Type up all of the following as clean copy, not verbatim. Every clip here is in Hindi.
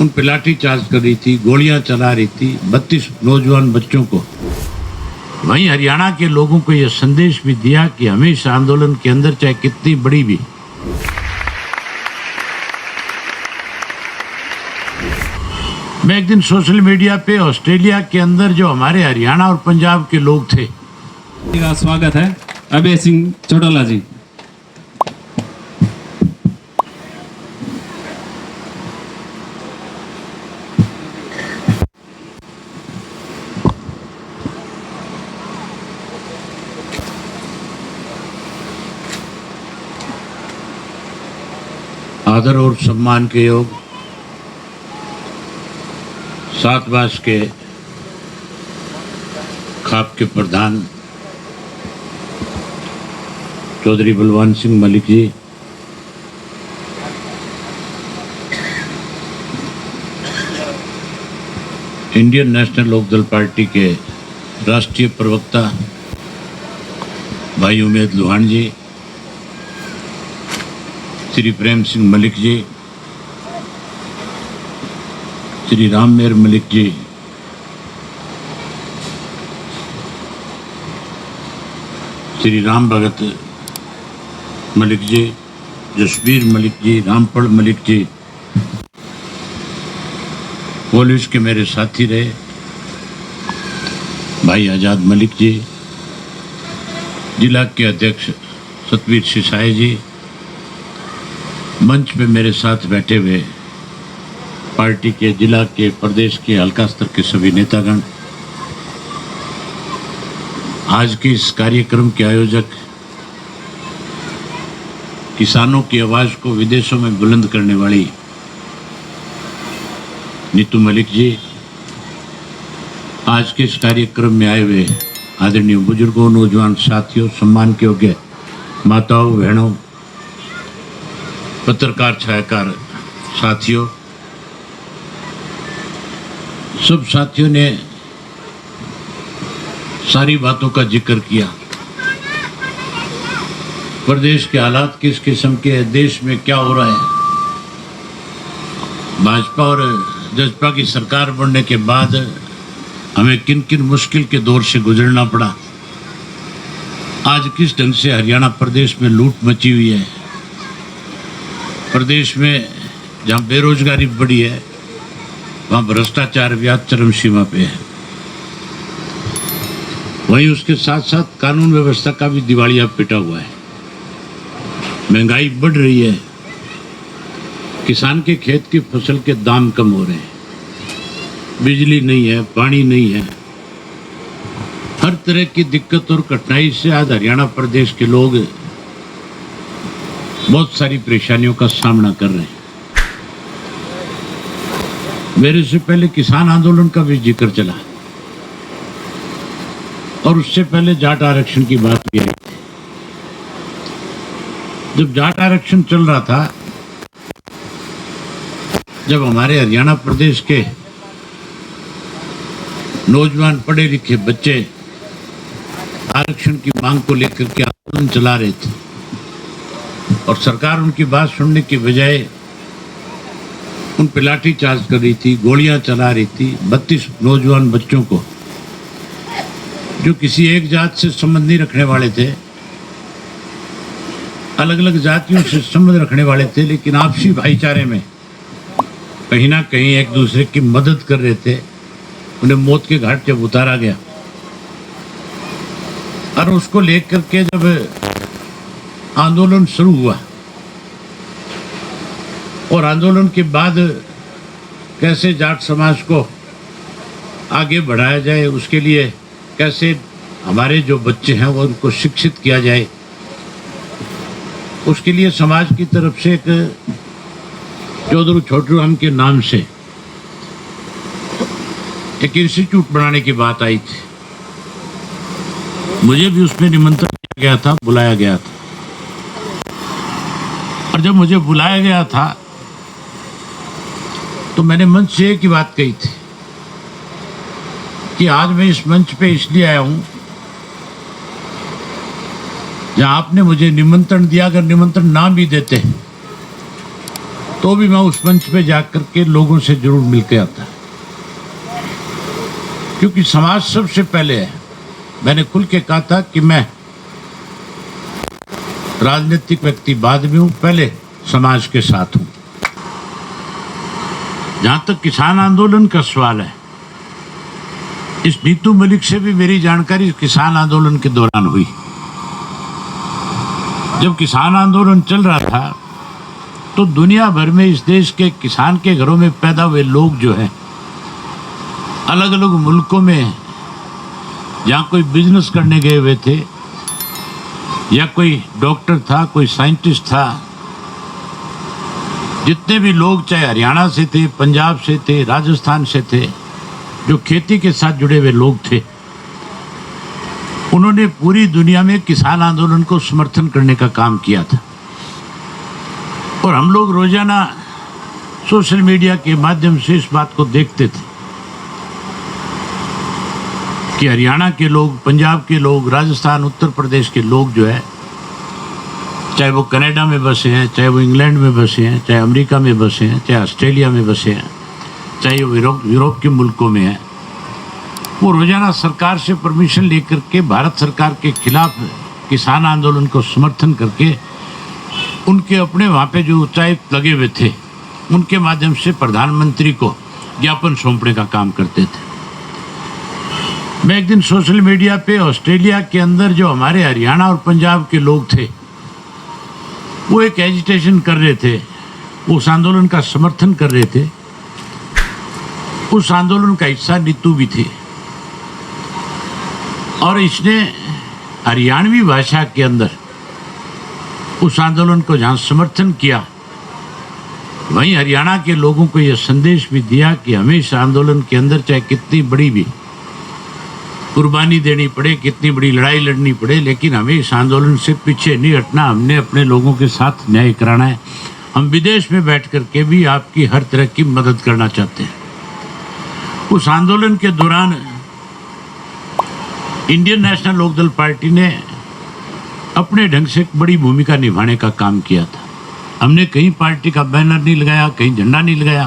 उन पे लाठी चार्ज कर रही थी, गोलियां चला रही थी 32 नौजवान बच्चों को। वहीं हरियाणा के लोगों को यह संदेश भी दिया कि हमें इस आंदोलन के अंदर चाहे कितनी बड़ी भी मैं एक दिन सोशल मीडिया पे ऑस्ट्रेलिया के अंदर जो हमारे हरियाणा और पंजाब के लोग थे, का स्वागत है अभय सिंह चौटाला जी। आदर और सम्मान के योग सातवास के खाप के प्रधान Chaudhary Balwan Singh Malik ji, Indian national Lokdal party के राष्ट्रीय प्रवक्ता भाई उमेद लोहान जी, श्री प्रेम सिंह मलिक जी, श्री राम मेहर मलिक जी, श्री राम भगत मलिक जी, जसबीर मलिक जी, रामपल मलिक जी, पुलिस के मेरे साथी रहे भाई आजाद मलिक जी, जिला के अध्यक्ष सतवीर सिसाई जी, मंच पे मेरे साथ बैठे हुए पार्टी के जिला के प्रदेश के हल्का स्तर के सभी नेतागण, आज के इस कार्यक्रम के आयोजक, किसानों की आवाज को विदेशों में बुलंद करने वाली नीतू मलिक जी, आज के इस कार्यक्रम में आए हुए आदरणीय बुजुर्गों, नौजवान साथियों, सम्मान के योग्य माताओं, बहनों, पत्रकार छायाकार साथियों, सब साथियों ने सारी बातों का जिक्र किया। प्रदेश के हालात किस किस्म के है, देश में क्या हो रहा है, भाजपा और जसपा की सरकार बनने के बाद हमें किन किन मुश्किल के दौर से गुजरना पड़ा, आज किस ढंग से हरियाणा प्रदेश में लूट मची हुई है, प्रदेश में जहाँ बेरोजगारी बढ़ी है वहाँ भ्रष्टाचार व्याज चरम सीमा पे है, वहीं उसके साथ साथ कानून व्यवस्था का भी दिवालिया पिटा हुआ है, महंगाई बढ़ रही है, किसान के खेत की फसल के दाम कम हो रहे हैं, बिजली नहीं है, पानी नहीं है, हर तरह की दिक्कत और कठिनाई से आज हरियाणा प्रदेश के लोग बहुत सारी परेशानियों का सामना कर रहे हैं। मेरे से पहले किसान आंदोलन का भी जिक्र चला और उससे पहले जाट आरक्षण की बात भी आई थी। जब जाट आरक्षण चल रहा था, जब हमारे हरियाणा प्रदेश के नौजवान पढ़े लिखे बच्चे आरक्षण की मांग को लेकर के आंदोलन चला रहे थे और सरकार उनकी बात सुनने की बजाय उन पे लाठी चार्ज कर रही थी, गोलियां चला रही थी 32 नौजवान बच्चों को, जो किसी एक जात से संबंध नहीं रखने वाले थे, अलग अलग जातियों से संबंध रखने वाले थे, लेकिन आपसी भाईचारे में कहीं ना कहीं एक दूसरे की मदद कर रहे थे। उन्हें मौत के घाट जब उतारा गया और उसको लेकर के जब आंदोलन शुरू हुआ और आंदोलन के बाद कैसे जाट समाज को आगे बढ़ाया जाए, उसके लिए कैसे हमारे जो बच्चे हैं वो उनको शिक्षित किया जाए, उसके लिए समाज की तरफ से एक चौधरी छोटूराम के नाम से एक इंस्टीट्यूट बनाने की बात आई थी। मुझे भी उसमें निमंत्रण दिया गया था, बुलाया गया था, और जब मुझे बुलाया गया था तो मैंने मंच से एक ही बात कही थी कि आज मैं इस मंच पे इसलिए आया हूं जहां आपने मुझे निमंत्रण दिया, अगर निमंत्रण ना भी देते तो भी मैं उस मंच पे जाकर के लोगों से जरूर मिलके आता, क्योंकि समाज सबसे पहले है। मैंने खुल के कहा था कि मैं राजनीतिक व्यक्ति बाद में हूं, पहले समाज के साथ हूं। जहां तक किसान आंदोलन का सवाल है, इस नीतू मलिक से भी मेरी जानकारी किसान आंदोलन के दौरान हुई। जब किसान आंदोलन चल रहा था तो दुनिया भर में इस देश के किसान के घरों में पैदा हुए लोग जो हैं, अलग अलग मुल्कों में जहाँ कोई बिजनेस करने गए हुए थे, या कोई डॉक्टर था, कोई साइंटिस्ट था, जितने भी लोग चाहे हरियाणा से थे, पंजाब से थे, राजस्थान से थे, जो खेती के साथ जुड़े हुए लोग थे, उन्होंने पूरी दुनिया में किसान आंदोलन को समर्थन करने का काम किया था। और हम लोग रोजाना सोशल मीडिया के माध्यम से इस बात को देखते थे कि हरियाणा के लोग, पंजाब के लोग, राजस्थान, उत्तर प्रदेश के लोग जो है, चाहे वो कनाडा में बसे हैं, चाहे वो इंग्लैंड में बसे हैं, चाहे अमेरिका में बसे हैं, चाहे ऑस्ट्रेलिया में बसे हैं, चाहे वो यूरोप के मुल्कों में हैं, वो रोजाना सरकार से परमिशन लेकर के भारत सरकार के खिलाफ किसान आंदोलन को समर्थन करके उनके अपने वहाँ पे जो उच्चायुक्त लगे हुए थे, उनके माध्यम से प्रधानमंत्री को ज्ञापन सौंपने का काम करते थे। मैं एक दिन सोशल मीडिया पे ऑस्ट्रेलिया के अंदर जो हमारे हरियाणा और पंजाब के लोग थे, वो एक एजिटेशन कर रहे थे, उस आंदोलन का समर्थन कर रहे थे। उस आंदोलन का हिस्सा नीतू भी थी, और इसने हरियाणवी भाषा के अंदर उस आंदोलन को जहाँ समर्थन किया, वहीं हरियाणा के लोगों को यह संदेश भी दिया कि हमें इस आंदोलन के अंदर चाहे कितनी बड़ी भी कुर्बानी देनी पड़े, कितनी बड़ी लड़ाई लड़नी पड़े, लेकिन हमें इस आंदोलन से पीछे नहीं हटना। हमने अपने लोगों के साथ न्याय कराना है। हम विदेश में बैठ करके भी आपकी हर तरह की मदद करना चाहते हैं। उस आंदोलन के दौरान इंडियन नेशनल लोकदल पार्टी ने अपने ढंग से एक बड़ी भूमिका निभाने का काम किया था। हमने कहीं पार्टी का बैनर नहीं लगाया, कहीं झंडा नहीं लगाया,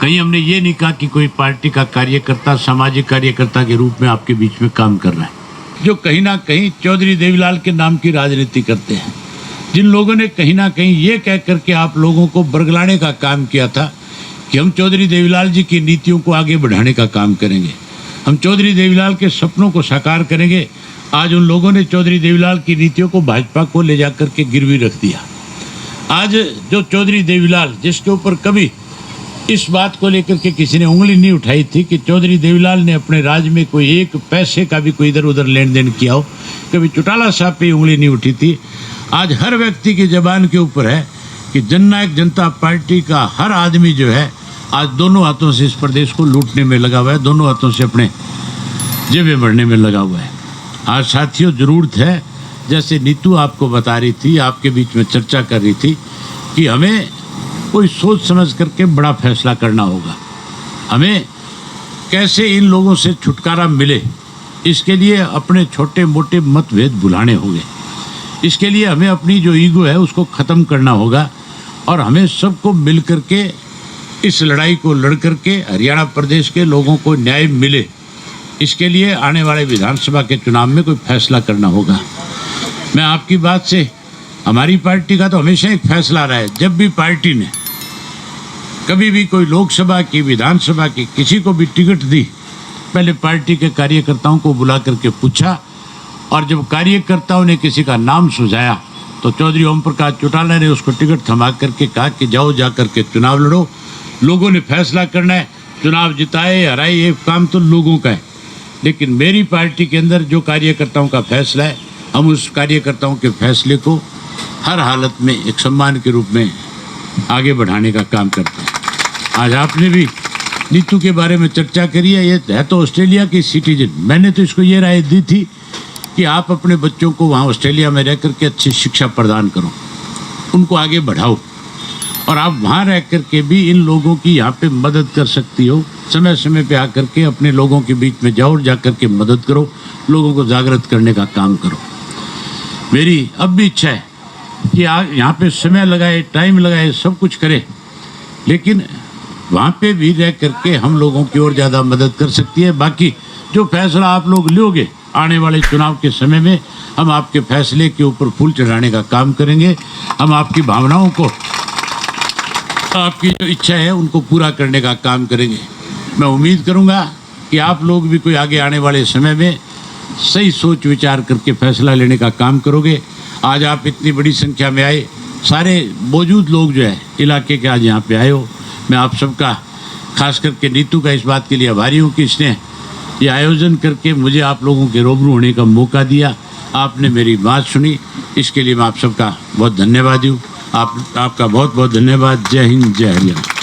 कहीं हमने ये नहीं कहा कि कोई पार्टी का कार्यकर्ता सामाजिक कार्यकर्ता के रूप में आपके बीच में काम कर रहा है, जो कहीं ना कहीं चौधरी देवीलाल के नाम की राजनीति करते हैं, जिन लोगों ने कहीं ना कहीं ये कह करके आप लोगों को बरगलाने का काम किया था कि हम चौधरी देवीलाल जी की नीतियों को आगे बढ़ाने का काम करेंगे, हम चौधरी देवीलाल के सपनों को साकार करेंगे। आज उन लोगों ने चौधरी देवीलाल की नीतियों को भाजपा को ले जाकर के गिरवी रख दिया। आज जो चौधरी देवीलाल, जिसके ऊपर कभी इस बात को लेकर के किसी ने उंगली नहीं उठाई थी कि चौधरी देवीलाल ने अपने राज्य में कोई एक पैसे का भी कोई इधर उधर लेन देन किया हो, कभी चौटाला साहब पे उंगली नहीं उठी थी। आज हर व्यक्ति की जबान के ऊपर है कि जननायक जनता पार्टी का हर आदमी जो है आज दोनों हाथों से इस प्रदेश को लूटने में लगा हुआ है, दोनों हाथों से अपने जेबें भरने में लगा हुआ है। आज साथियों जरूरत है, जैसे नीतू आपको बता रही थी, आपके बीच में चर्चा कर रही थी, कि हमें कोई सोच समझ करके बड़ा फैसला करना होगा। हमें कैसे इन लोगों से छुटकारा मिले, इसके लिए अपने छोटे मोटे मतभेद भुलाने होंगे। इसके लिए हमें अपनी जो ईगो है उसको ख़त्म करना होगा, और हमें सबको मिल करके इस लड़ाई को लड़ करके हरियाणा प्रदेश के लोगों को न्याय मिले। इसके लिए आने वाले विधानसभा के चुनाव में कोई फैसला करना होगा। मैं आपकी बात से, हमारी पार्टी का तो हमेशा एक फैसला रहा है, जब भी पार्टी ने कभी भी कोई लोकसभा की, विधानसभा की किसी को भी टिकट दी, पहले पार्टी के कार्यकर्ताओं को बुला करके पूछा, और जब कार्यकर्ताओं ने किसी का नाम सुझाया तो चौधरी ओम प्रकाश चौटाला ने उसको टिकट थमा करके कहा कि जाओ जा करके चुनाव लड़ो, लोगों ने फैसला करना है, चुनाव जिताए हराए ये काम तो लोगों का है, लेकिन मेरी पार्टी के अंदर जो कार्यकर्ताओं का फैसला है, हम उस कार्यकर्ताओं के फैसले को हर हालत में एक सम्मान के रूप में आगे बढ़ाने का काम करते हैं। आज आपने भी नीतू के बारे में चर्चा करी है, ये है तो ऑस्ट्रेलिया की सिटीजन। मैंने तो इसको ये राय दी थी कि आप अपने बच्चों को वहाँ ऑस्ट्रेलिया में रह करके अच्छी शिक्षा प्रदान करो, उनको आगे बढ़ाओ, और आप वहाँ रह करके भी इन लोगों की यहाँ पे मदद कर सकती हो। समय समय पे आकर के अपने लोगों के बीच में जाओ और जा कर के मदद करो, लोगों को जागृत करने का काम करो। मेरी अब भी इच्छा है कि यहाँ पे समय लगाए, टाइम लगाए, सब कुछ करे, लेकिन वहाँ पे भी रह करके हम लोगों की और ज़्यादा मदद कर सकती है। बाकी जो फैसला आप लोग लोगे आने वाले चुनाव के समय में, हम आपके फैसले के ऊपर फूल चढ़ाने का काम करेंगे। हम आपकी भावनाओं को, आपकी जो इच्छा है उनको पूरा करने का काम करेंगे। मैं उम्मीद करूंगा कि आप लोग भी कोई आगे आने वाले समय में सही सोच विचार करके फैसला लेने का काम करोगे। आज आप इतनी बड़ी संख्या में आए, सारे मौजूद लोग जो है इलाके के आज यहाँ पे आए हो। मैं आप सबका, खास करके नीतू का, इस बात के लिए आभारी हूँ कि इसने ये आयोजन करके मुझे आप लोगों के रूबरू होने का मौका दिया। आपने मेरी बात सुनी, इसके लिए मैं आप सबका बहुत धन्यवादी हूँ। आपका बहुत बहुत धन्यवाद। जय हिंद, जय हरियाणा।